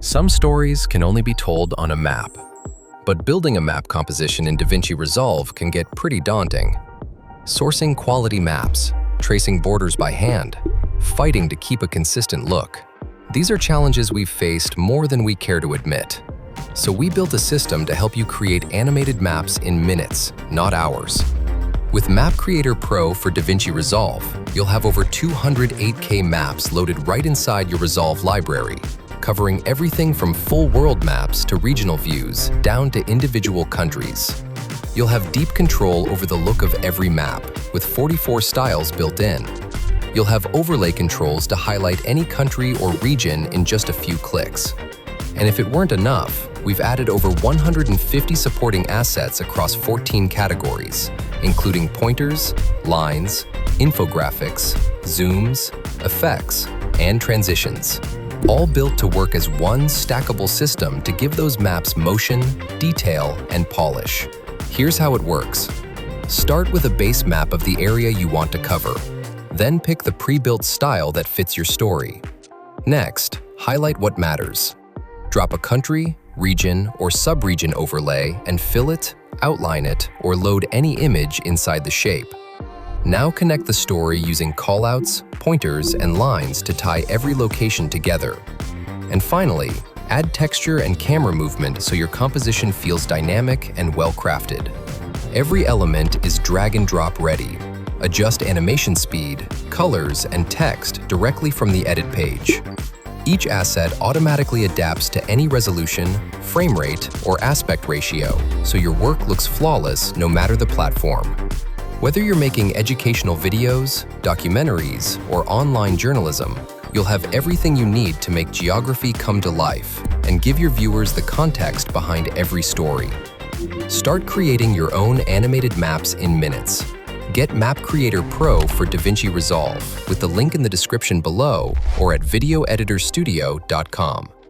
Some stories can only be told on a map, but building a map composition in DaVinci Resolve can get pretty daunting. Sourcing quality maps, tracing borders by hand, fighting to keep a consistent look. These are challenges we've faced more than we care to admit. So we built a system to help you create animated maps in minutes, not hours. With Map Creator Pro for DaVinci Resolve, you'll have over 200 8K maps loaded right inside your Resolve library, covering everything from full world maps to regional views, down to individual countries. You'll have deep control over the look of every map, with 44 styles built in. You'll have overlay controls to highlight any country or region in just a few clicks. And if it weren't enough, we've added over 150 supporting assets across 14 categories, including pointers, lines, infographics, zooms, effects, and transitions, all built to work as one stackable system to give those maps motion, detail, and polish. Here's how it works. Start with a base map of the area you want to cover. Then pick the pre-built style that fits your story. Next, highlight what matters. Drop a country, region, or sub-region overlay and fill it, outline it, or load any image inside the shape. Now connect the story using callouts, pointers, and lines to tie every location together. And finally, add texture and camera movement so your composition feels dynamic and well-crafted. Every element is drag and drop ready. Adjust animation speed, colors, and text directly from the edit page. Each asset automatically adapts to any resolution, frame rate, or aspect ratio, so your work looks flawless no matter the platform. Whether you're making educational videos, documentaries, or online journalism, you'll have everything you need to make geography come to life and give your viewers the context behind every story. Start creating your own animated maps in minutes. Get Map Creator Pro for DaVinci Resolve with the link in the description below or at videoeditorstudio.com.